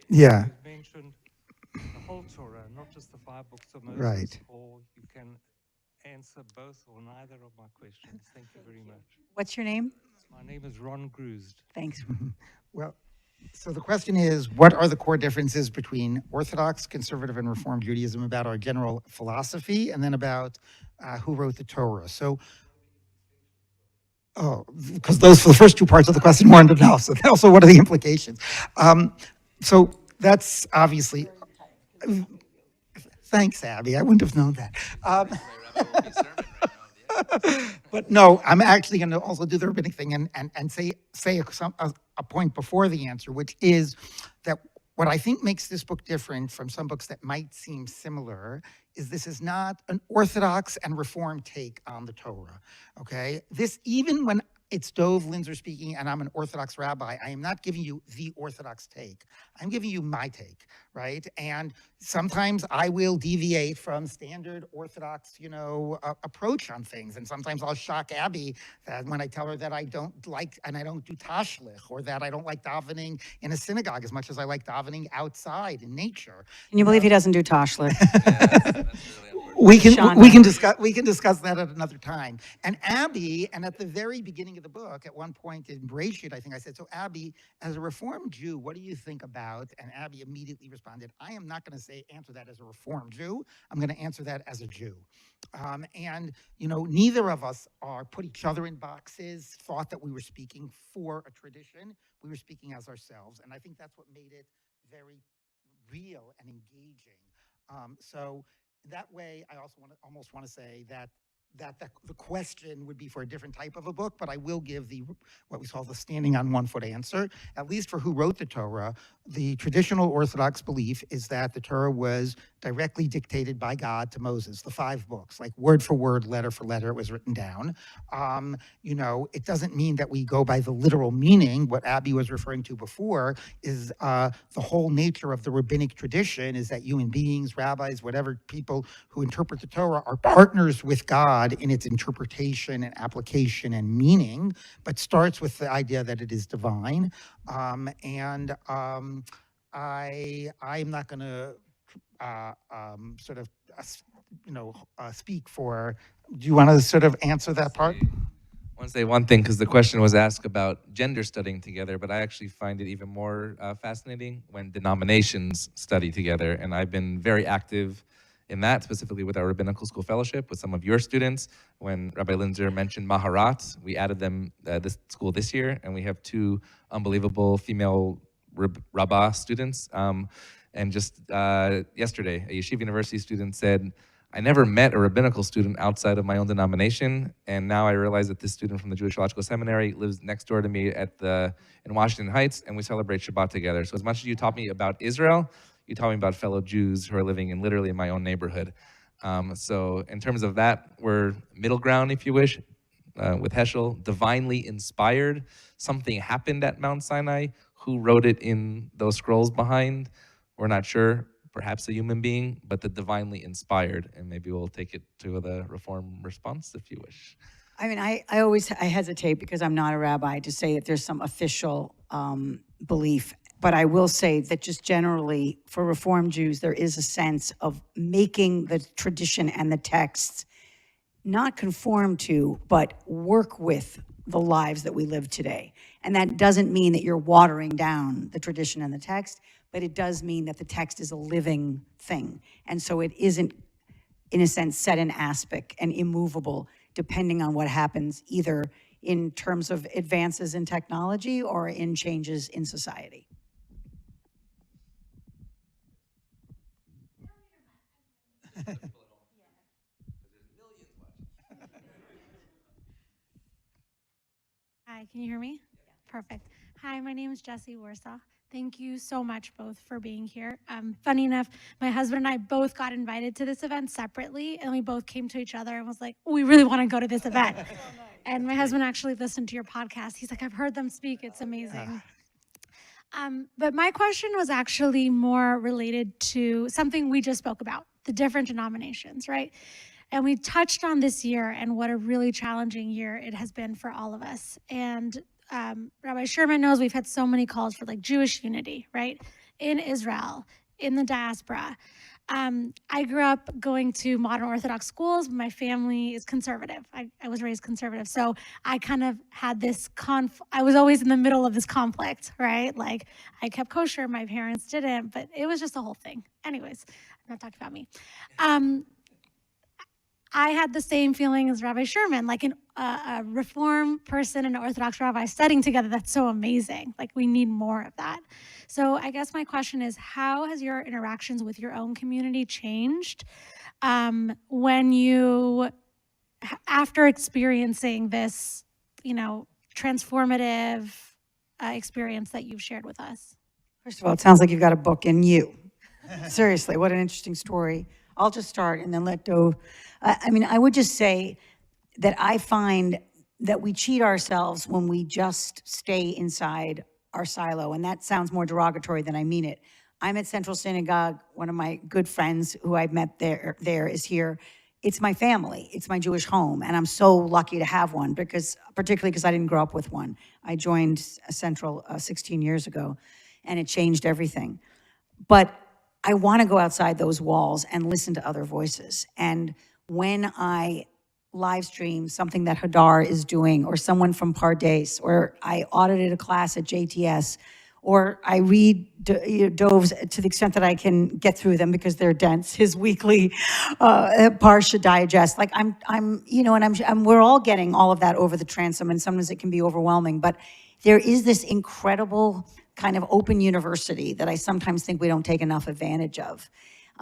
Yeah. you've mentioned, the whole Torah, not just the 5 books of Moses. Right. Or you can answer both or neither of my questions. Thank you very much. What's your name? My name is Ron Grusd. Thanks. Well, so the question is, what are the core differences between Orthodox, Conservative, and Reform Judaism about our general philosophy, and then about who wrote the Torah? So, because those for the first two parts of the question wanted to know. So also, what are the implications? So that's obviously. Thanks, Abby. I wouldn't have known that. But no, I'm actually going to also do the rabbinic thing and say a point before the answer, which is that what I think makes this book different from some books that might seem similar is this is not an Orthodox and Reform take on the Torah, okay? This, even when it's Dove Linder speaking and I'm an Orthodox rabbi, I am not giving you the Orthodox take. I'm giving you my take, right? And sometimes I will deviate from standard Orthodox, approach on things. And sometimes I'll shock Abby that when I tell her that I don't like, and I don't do tashlich, or that I don't like davening in a synagogue as much as I like davening outside in nature. Can you believe he doesn't do tashlich? We can discuss that at another time. And Abby, and at the very beginning of the book, at one point in Breshit, I think I said, so Abby, as a Reformed Jew, what do you think about? And Abby immediately responded, I am not going to answer that as a Reformed Jew. I'm going to answer that as a Jew. And neither of us put each other in boxes, thought that we were speaking for a tradition. We were speaking as ourselves. And I think that's what made it very real and engaging. So that way, I also almost want to say that the question would be for a different type of a book, but I will give what we call the standing on one foot answer. At least for who wrote the Torah, the traditional Orthodox belief is that the Torah was directly dictated by God to Moses, the 5 books, like word for word, letter for letter, it was written down. It doesn't mean that we go by the literal meaning. What Abby was referring to before is the whole nature of the rabbinic tradition is that human beings, rabbis, whatever people who interpret the Torah are partners with God in its interpretation and application and meaning, but starts with the idea that it is divine. I'm not going to speak for. Do you want to sort of answer that part? I want to say one thing because the question was asked about gender studying together, but I actually find it even more fascinating when denominations study together, and I've been very active in that, specifically with our Rabbinical School Fellowship, with some of your students. When Rabbi Lizner mentioned Maharat, we added them this school this year, and we have 2 unbelievable female Rabbah students. And just yesterday, a Yeshiva University student said, I never met a rabbinical student outside of my own denomination, and now I realize that this student from the Jewish Theological Seminary lives next door to me in Washington Heights, and we celebrate Shabbat together. So as much as you taught me about Israel, you taught me about fellow Jews who are living literally in my own neighborhood. So in terms of that, we're middle ground, if you wish, with Heschel, divinely inspired. Something happened at Mount Sinai. Who wrote it in those scrolls behind? We're not sure. Perhaps a human being, but the divinely inspired. And maybe we'll take it to the Reform response, if you wish. I mean, I always hesitate because I'm not a rabbi to say that there's some official belief. But I will say that just generally for Reform Jews, there is a sense of making the tradition and the texts not conform to, but work with the lives that we live today. And that doesn't mean that you're watering down the tradition and the text, but it does mean that the text is a living thing. And so it isn't, in a sense, set in aspect and immovable, depending on what happens either in terms of advances in technology or in changes in society. Hi, can you hear me? Perfect. Hi, my name is Jessie Warsaw. Thank you so much both for being here. Funny enough, my husband and I both got invited to this event separately, and we both came to each other and was like, we really want to go to this event. And my husband actually listened to your podcast. He's like, I've heard them speak. It's amazing. But my question was actually more related to something we just spoke about, the different denominations, right? And we touched on this year and what a really challenging year it has been for all of us. And Rabbi Sherman knows we've had so many calls for like Jewish unity, right? In Israel, in the diaspora. I grew up going to modern Orthodox schools. My family is conservative. I was raised conservative. So I kind of had this I was always in the middle of this conflict, right? Like I kept kosher, my parents didn't, but it was just a whole thing. Anyways, I'm not talking about me. I had the same feeling as Rabbi Sherman, like a Reform person and an Orthodox rabbi studying together. That's so amazing. Like we need more of that. So I guess my question is, how has your interactions with your own community changed when you, after experiencing this, transformative experience that you've shared with us? First of all, it sounds like you've got a book in you. Seriously, what an interesting story. I'll just start and then let Dove. I would just say that I find that we cheat ourselves when we just stay inside our silo, and that sounds more derogatory than I mean it. I'm at Central Synagogue. One of my good friends who I've met there is here. It's my family. It's my Jewish home, and I'm so lucky to have one, particularly because I didn't grow up with one. I joined Central 16 years ago, and it changed everything. But I want to go outside those walls and listen to other voices. And when I live stream something that Hadar is doing, or someone from Pardes, or I audited a class at JTS, or I read Dove's, to the extent that I can get through them because they're dense, his weekly Parsha digest. Like we're all getting all of that over the transom, and sometimes it can be overwhelming. But there is this incredible kind of open university that I sometimes think we don't take enough advantage of.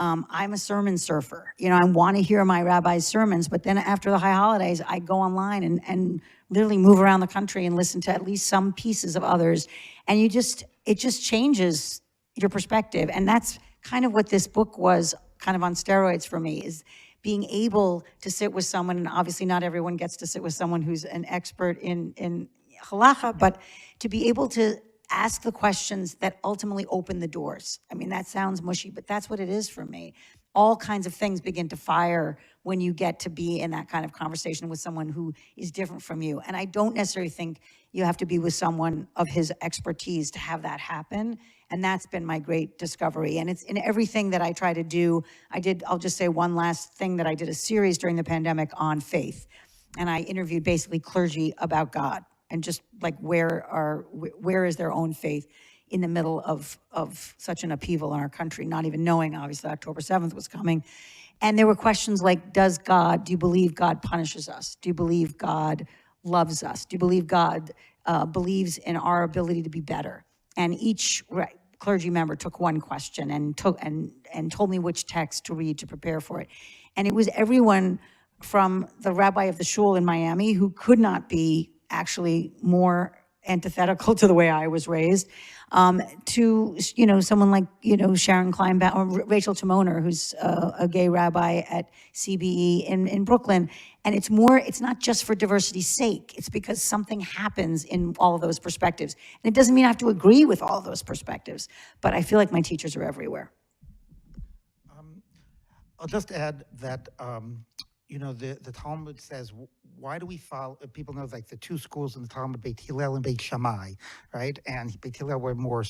I'm a sermon surfer. I want to hear my rabbi's sermons, but then after the high holidays, I go online and literally move around the country and listen to at least some pieces of others. And it just changes your perspective. And that's kind of what this book was, kind of on steroids for me, is being able to sit with someone, and obviously not everyone gets to sit with someone who's an expert in halacha, but to be able to ask the questions that ultimately open the doors. That sounds mushy, but that's what it is for me. All kinds of things begin to fire when you get to be in that kind of conversation with someone who is different from you. And I don't necessarily think you have to be with someone of his expertise to have that happen. And that's been my great discovery. And it's in everything that I try to do. I'll just say one last thing, that I did a series during the pandemic on faith. And I interviewed basically clergy about God, and just like where is their own faith in the middle of such an upheaval in our country, not even knowing, obviously, October 7th was coming. And there were questions like, do you believe God punishes us? Do you believe God loves us? Do you believe God believes in our ability to be better? And each clergy member took one question and told me which text to read to prepare for it. And it was everyone from the rabbi of the shul in Miami, who could not be actually more antithetical to the way I was raised, to someone like Sharon Kleinbaum or Rachel Timoner, who's a gay rabbi at CBE in Brooklyn. And it's not just for diversity's sake. It's because something happens in all of those perspectives. And it doesn't mean I have to agree with all of those perspectives, but I feel like my teachers are everywhere. I'll just add that the Talmud says, why do we follow, people know like the two schools in the Talmud, Beit Hillel and Beit Shammai, right? And Beit Hillel were more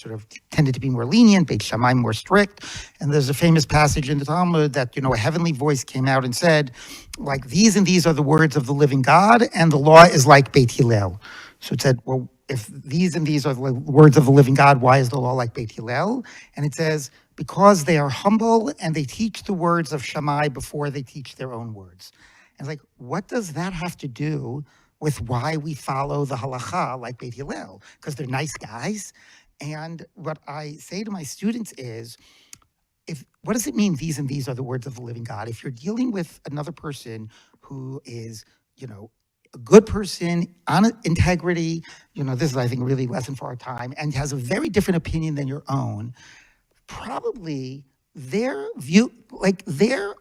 tended to be more lenient, Beit Shammai more strict. And there's a famous passage in the Talmud that, a heavenly voice came out and said, like, these and these are the words of the living God, and the law is like Beit Hillel. So it said, well, if these and these are the words of the living God, why is the law like Beit Hillel? And it says, because they are humble and they teach the words of Shammai before they teach their own words. And it's like, what does that have to do with why we follow the halacha like Beit Hillel? Because they're nice guys. And what I say to my students is, what does it mean these and these are the words of the living God? If you're dealing with another person who is, a good person, on integrity, this is, I think, really a lesson for our time, and has a very different opinion than your own, probably they're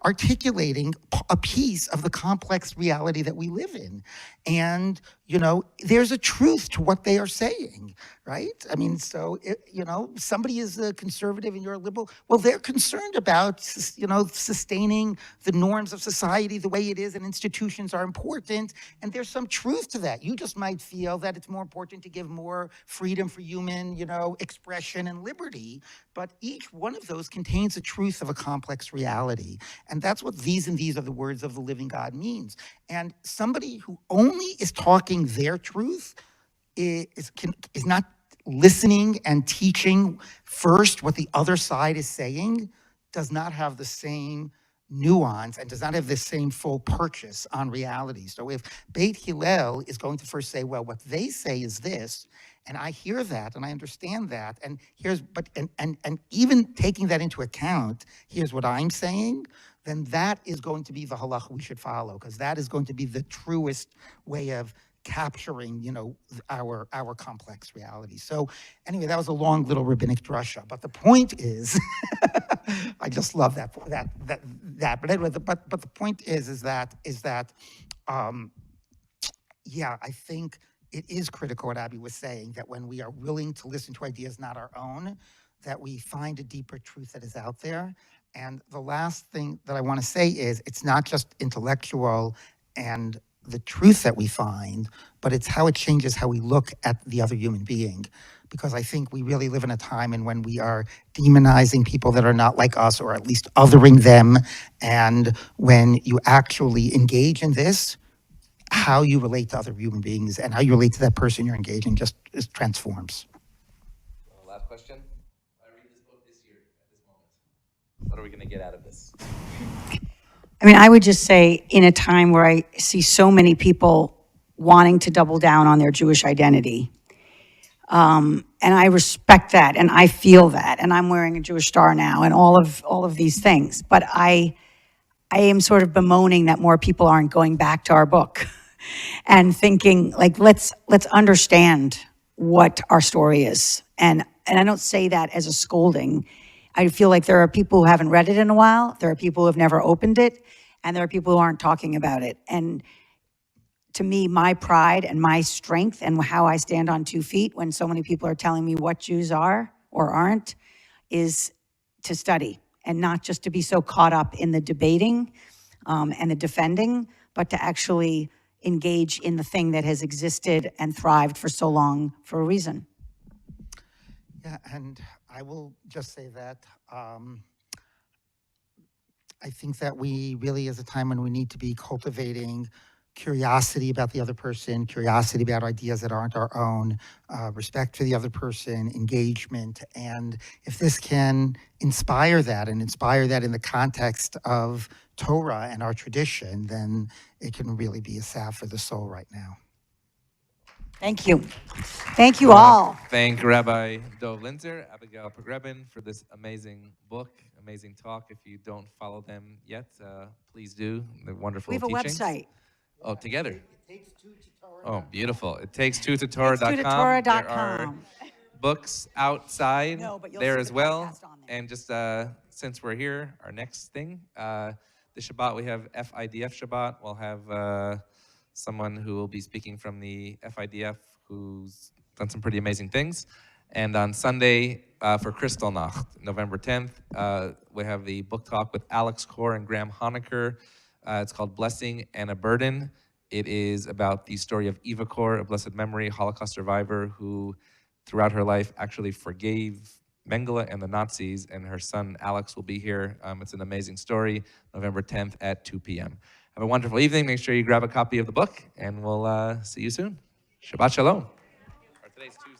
articulating a piece of the complex reality that we live in. And, there's a truth to what they are saying, right? I mean, so, somebody is a conservative and you're a liberal. Well, they're concerned about, sustaining the norms of society the way it is, and institutions are important. And there's some truth to that. You just might feel that it's more important to give more freedom for human, expression and liberty. But each one of those contains the truth of a complex reality. And that's what these are the words of the living God means. And somebody who only is talking their truth is not listening and teaching first what the other side is saying, does not have the same nuance and does not have the same full purchase on reality. So if Beit Hillel is going to first say, well, what they say is this, and I hear that and I understand that, and even taking that into account, here's what I'm saying, then that is going to be the halacha we should follow, because that is going to be the truest way of capturing, our complex reality. So anyway, that was a long little rabbinic drasha, but the point is, I just love that. But anyway, but the point is that I think it is critical what Abby was saying, that when we are willing to listen to ideas not our own, that we find a deeper truth that is out there. And the last thing that I want to say is, it's not just intellectual and the truth that we find, but it's how it changes how we look at the other human being. Because I think we really live in a time in when we are demonizing people that are not like us, or at least othering them. And when you actually engage in this, how you relate to other human beings and how you relate to that person you're engaging just transforms. Last question. I read this book this year at this moment. What are we going to get out of this? I mean, I would just say, in a time where I see so many people wanting to double down on their Jewish identity, and I respect that, and I feel that, and I'm wearing a Jewish star now, and all of these things. But I am sort of bemoaning that more people aren't going back to our book and thinking, like, let's understand what our story is. And I don't say that as a scolding. I feel like there are people who haven't read it in a while, there are people who have never opened it, and there are people who aren't talking about it. And to me, my pride and my strength and how I stand on 2 feet when so many people are telling me what Jews are or aren't is to study, and not just to be so caught up in the debating and the defending, but to actually engage in the thing that has existed and thrived for so long for a reason. Yeah, and I will just say that I think that we really is a time when we need to be cultivating curiosity about the other person, curiosity about ideas that aren't our own, respect for the other person, engagement. And if this can inspire that, and inspire that in the context of Torah and our tradition, then it can really be a salve for the soul right now. Thank you. Thank you all. Thank Rabbi Dove Linder, Abigail Pogrebin, for this amazing book, amazing talk. If you don't follow them yet, please do. They're wonderful We have teachings. a website. Oh, together. It takes two to Torah. Oh, beautiful. It takes two to Torah.com. Torah.com. There are books outside there see as the well. podcast on there. And just since we're here, our next thing, the Shabbat, we have FIDF Shabbat. We'll have someone who will be speaking from the FIDF who's done some pretty amazing things. And on Sunday, for Kristallnacht, November 10th, we have the book talk with Alex Kaur and Graham Honecker. It's called Blessing and a Burden. It is about the story of Eva Kaur, a blessed memory, Holocaust survivor who, throughout her life, actually forgave Mengele and the Nazis, and her son Alex will be here. It's an amazing story, November 10th at 2 p.m. Have a wonderful evening. Make sure you grab a copy of the book, and we'll see you soon. Shabbat Shalom. Today's Tuesday.